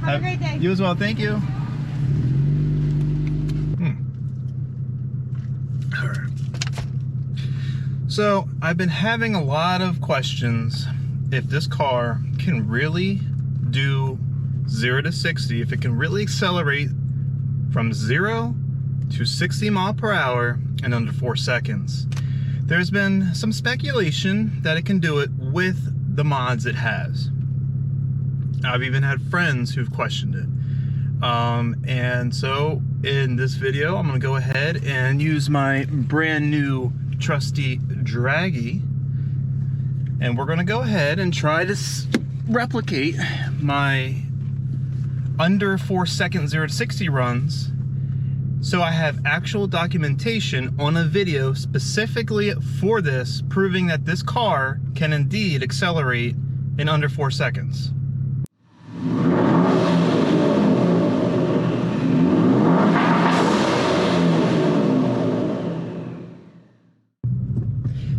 Have a great day. You as well, thank you. All right. So I've been having a lot of questions if this car can really do 0 to 60, if it can really accelerate from 0 to 60 mile per hour in under 4 seconds. There's been some speculation that it can do it with the mods it has. I've even had friends who've questioned it. And so in this video, I'm gonna go ahead and use my brand new trusty Draggy, and we're gonna go ahead and try to replicate my under 4 second 0 to 60 runs, so I have actual documentation on a video specifically for this, proving that this car can indeed accelerate in under 4 seconds.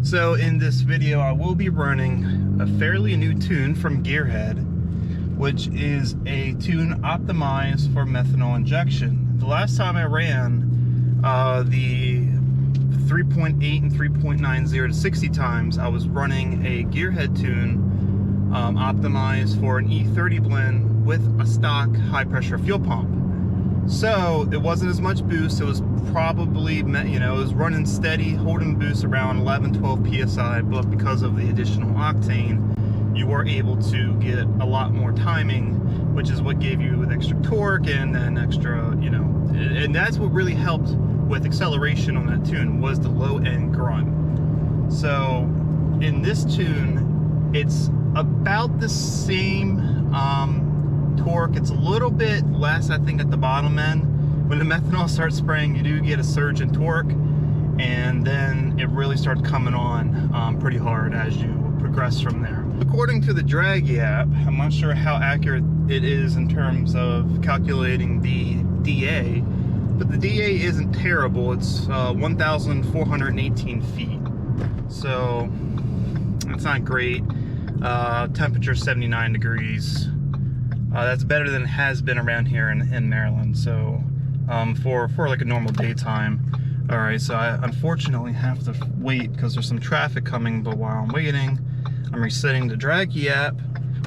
So in this video, I will be running a fairly new tune from Gearhead, which is a tune optimized for methanol injection. The last time I ran the 3.8 and 3.9 0 to 60 times, I was running a Gearhead tune optimized for an E30 blend with a stock high pressure fuel pump. So it wasn't as much boost. It was probably, you know, it was running steady, holding boost around 11-12 psi, but because of the additional octane, you were able to get a lot more timing, which is what gave you extra torque and then extra, you know, and that's what really helped with acceleration on that tune, was the low end grunt. So in this tune, it's about the same torque. It's a little bit less, I think, at the bottom end. When the methanol starts spraying, you do get a surge in torque, and then it really starts coming on pretty hard as you progress from there. According to the Draggy app, I'm not sure how accurate it is in terms of calculating the DA, but the DA isn't terrible. It's 1,418 feet, so it's not great. Temperature 79 degrees. That's better than it has been around here in Maryland. So for like a normal daytime. All right, so I unfortunately have to wait because there's some traffic coming, but while I'm waiting, I'm resetting the Draggy app.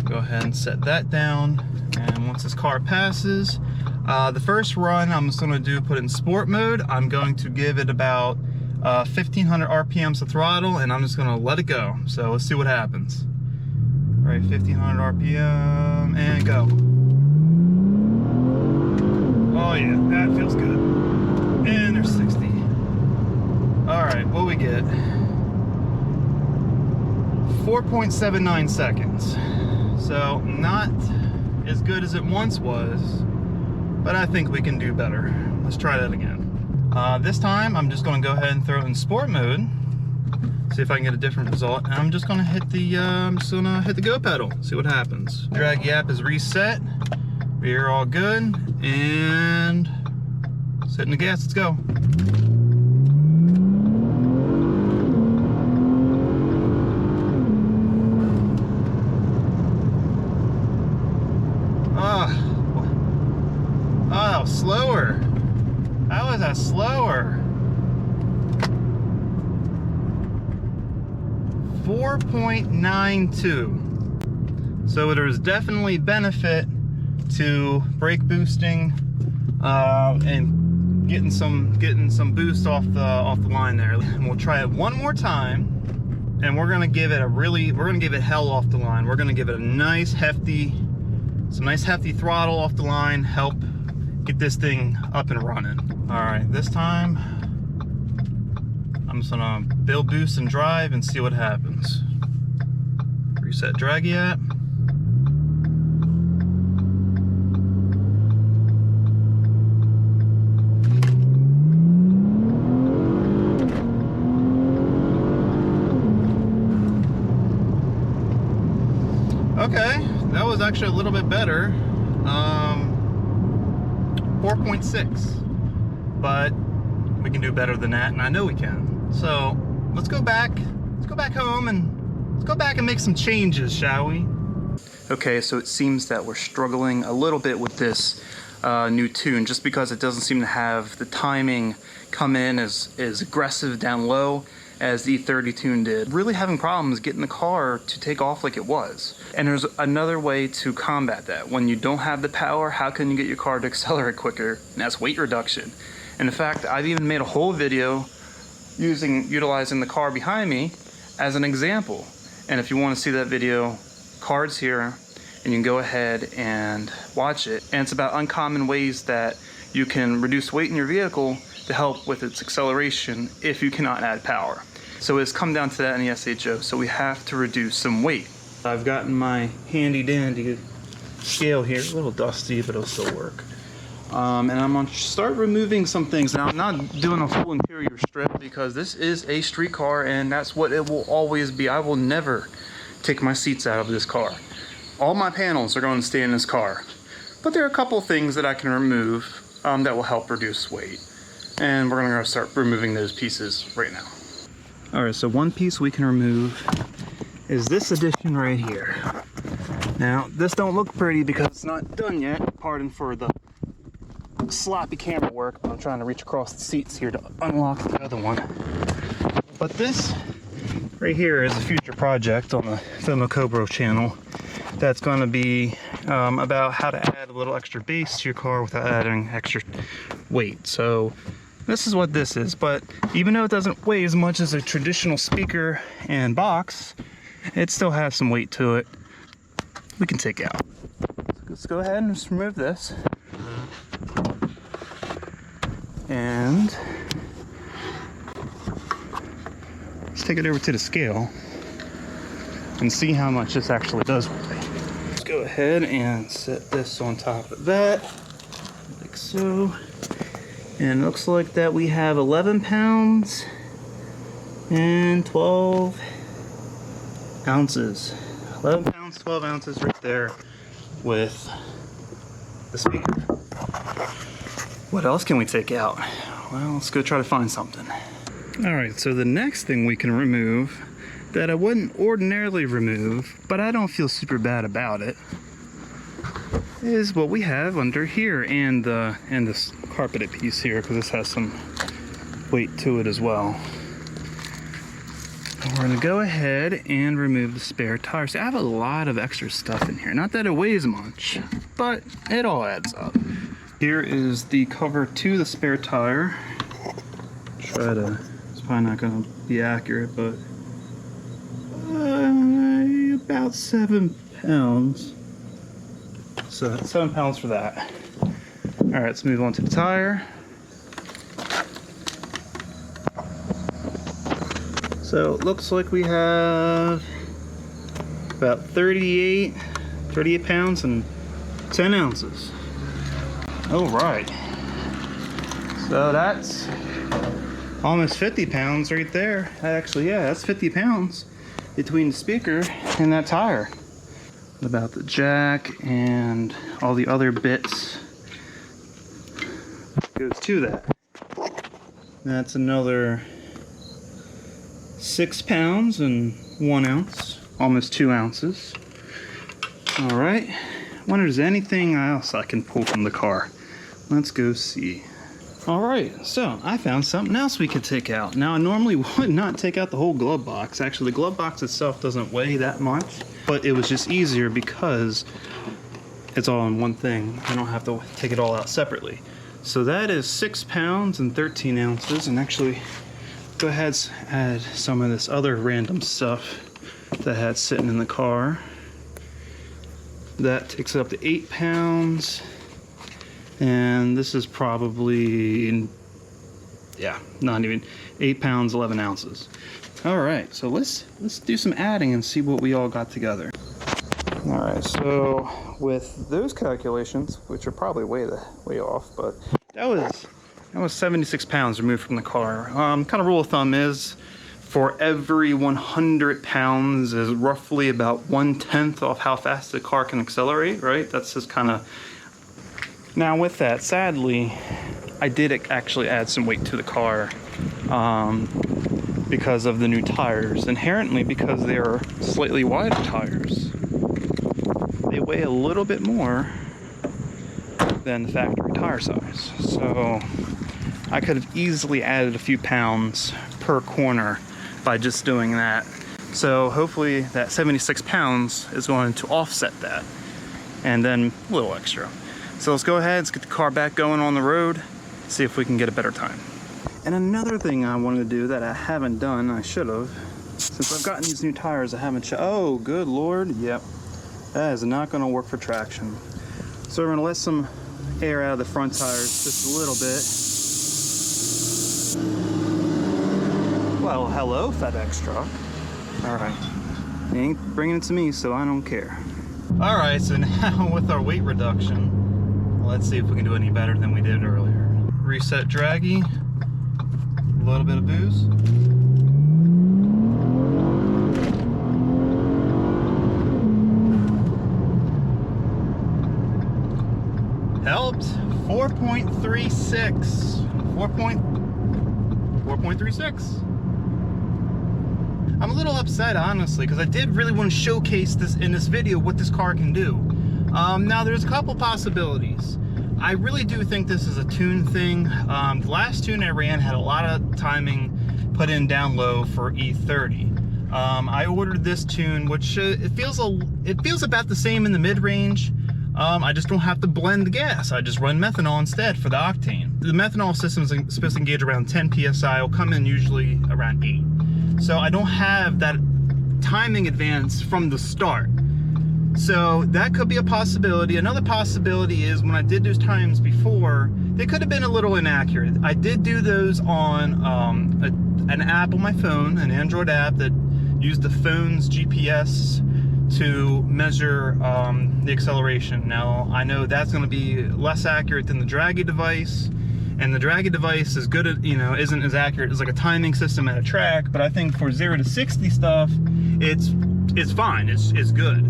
Go ahead and set that down. And once this car passes, the first run I'm just gonna put it in sport mode. I'm going to give it about 1,500 RPMs of throttle, and I'm just gonna let it go. So let's see what happens. All right, 1,500 RPM, and go. Oh yeah, that feels good. And there's 60. All right, what we get? 4.79 seconds. So not as good as it once was, but I think we can do better. Let's try that again. This time, I'm just gonna go ahead and throw it in sport mode. See if I can get a different result. And I'm just gonna hit the go pedal, see what happens. Draggy app is reset. We're all good. And setting the gas, let's go. Oh, that was slower. How was that slower? 4.92. So there's definitely benefit to brake boosting and getting some boost off the line there. And we'll try it one more time, and we're gonna give it hell off the line. We're gonna give it a nice hefty throttle off the line, help get this thing up and running. All right, this time I'm just gonna build boost and drive and see what happens. Reset Draggy app. Okay, that was actually a little bit better. 4.6, but we can do better than that, and I know we can. So let's go back home and let's go back and make some changes, shall we? Okay, so it seems that we're struggling a little bit with this new tune, just because it doesn't seem to have the timing come in as aggressive down low as the E30 tune did. Really having problems getting the car to take off like it was. And there's another way to combat that. When you don't have the power, how can you get your car to accelerate quicker? And that's weight reduction. And in fact, I've even made a whole video utilizing the car behind me as an example. And if you want to see that video, Karz here, and you can go ahead and watch it. And it's about uncommon ways that you can reduce weight in your vehicle to help with its acceleration if you cannot add power. So it's come down to that in the SHO, so we have to reduce some weight. I've gotten my handy dandy scale here, a little dusty, but it'll still work. And I'm gonna start removing some things. Now, I'm not doing a full interior strip because this is a street car and that's what it will always be. I will never take my seats out of this car. All my panels are going to stay in this car. But there are a couple things that I can remove that will help reduce weight. And we're gonna start removing those pieces right now. All right, so one piece we can remove is this addition right here. Now, this don't look pretty because it's not done yet. Pardon for the sloppy camera work, but I'm trying to reach across the seats here to unlock the other one. But this right here is a future project on the Automotive channel that's going to be about how to add a little extra bass to your car without adding extra weight. So this is what this is, but even though it doesn't weigh as much as a traditional speaker and box, it still has some weight to it we can take out. Let's go ahead and just remove this. And let's take it over to the scale and see how much this actually does weigh. Let's go ahead and set this on top of that, like so. And it looks like that we have 11 pounds and 12 ounces. 11 pounds, 12 ounces right there with the speaker. What else can we take out? Well, let's go try to find something. All right, so the next thing we can remove that I wouldn't ordinarily remove, but I don't feel super bad about it, is what we have under here and this carpeted piece here, because this has some weight to it as well. And we're gonna go ahead and remove the spare tires. I have a lot of extra stuff in here. Not that it weighs much, but it all adds up. Here is the cover to the spare tire. It's probably not gonna be accurate, but about 7 pounds. So 7 pounds for that. All right, let's move on to the tire. So it looks like we have about 38 pounds and 10 ounces. All right. So that's almost 50 pounds right there. Actually, yeah, that's 50 pounds between the speaker and that tire. What about the jack and all the other bits goes to that? That's another 6 pounds and 1 ounce, almost 2 ounces. All right, I wonder if there's anything else I can pull from the car. Let's go see. All right, so I found something else we could take out. Now, I normally would not take out the whole glove box. Actually, the glove box itself doesn't weigh that much, but it was just easier because it's all in one thing. I don't have to take it all out separately. So that is 6 pounds and 13 ounces, and actually, go ahead and add some of this other random stuff that I had sitting in the car. That takes it up to 8 pounds. And this is probably, yeah, not even 8 pounds, 11 ounces. All right, so let's do some adding and see what we all got together. All right, so with those calculations, which are probably way off, but that was 76 pounds removed from the car. Kind of rule of thumb is for every 100 pounds is roughly about 1/10 of how fast the car can accelerate, right? That's just kind of. Now with that, sadly, I did actually add some weight to the car because of the new tires, inherently because they are slightly wider tires. weigh a little bit more than the factory tire size. So I could have easily added a few pounds per corner by just doing that. So hopefully that 76 pounds is going to offset that, and then a little extra. So let's go ahead, let's get the car back going on the road, see if we can get a better time. And another thing I wanted to do that I haven't done, I should have, since I've gotten these new tires, I haven't oh, good Lord, yep. That is not gonna work for traction. So we're gonna let some air out of the front tires just a little bit. Well, hello, FedEx truck. All right, you ain't bringing it to me, so I don't care. All right, so now with our weight reduction, let's see if we can do any better than we did earlier. Reset draggy, a little bit of booze. Helped, 4.36, 4.36. I'm a little upset, honestly, because I did really want to showcase this in this video what this car can do. Now, there's a couple possibilities. I really do think this is a tune thing. The last tune I ran had a lot of timing put in down low for E30. I ordered this tune, which it feels about the same in the mid-range. I just don't have to blend the gas. I just run methanol instead for the octane. The methanol system is supposed to engage around 10 psi. It'll come in usually around 8. So I don't have that timing advance from the start. So that could be a possibility. Another possibility is when I did those times before, they could have been a little inaccurate. I did do those on an app on my phone, an Android app that used the phone's GPS to measure the acceleration. Now, I know that's going to be less accurate than the draggy device. And the draggy device is good at, isn't as accurate as like a timing system at a track, but I think for 0 to 60 stuff, it's fine, it's good.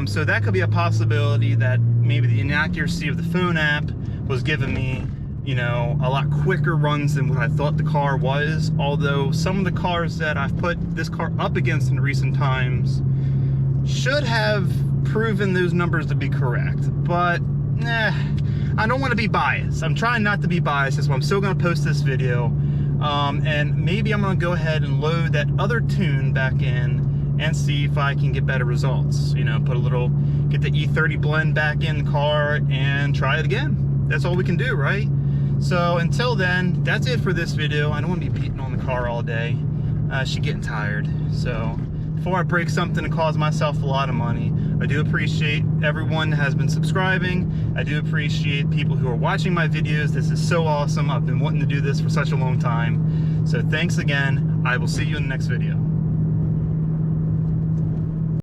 So that could be a possibility that maybe the inaccuracy of the phone app was giving me, a lot quicker runs than what I thought the car was. Although some of the cars that I've put this car up against in recent times should have proven those numbers to be correct, but I don't want to be biased. I'm trying not to be biased, so I'm still going to post this video. And maybe I'm going to go ahead and load that other tune back in and see if I can get better results. Get the E30 blend back in the car and try it again. That's all we can do, right? So until then, that's it for this video. I don't want to be beating on the car all day. She's getting tired. So before I break something and cause myself a lot of money, I do appreciate everyone that has been subscribing. I do appreciate people who are watching my videos. This is so awesome. I've been wanting to do this for such a long time. So thanks again. I will see you in the next video.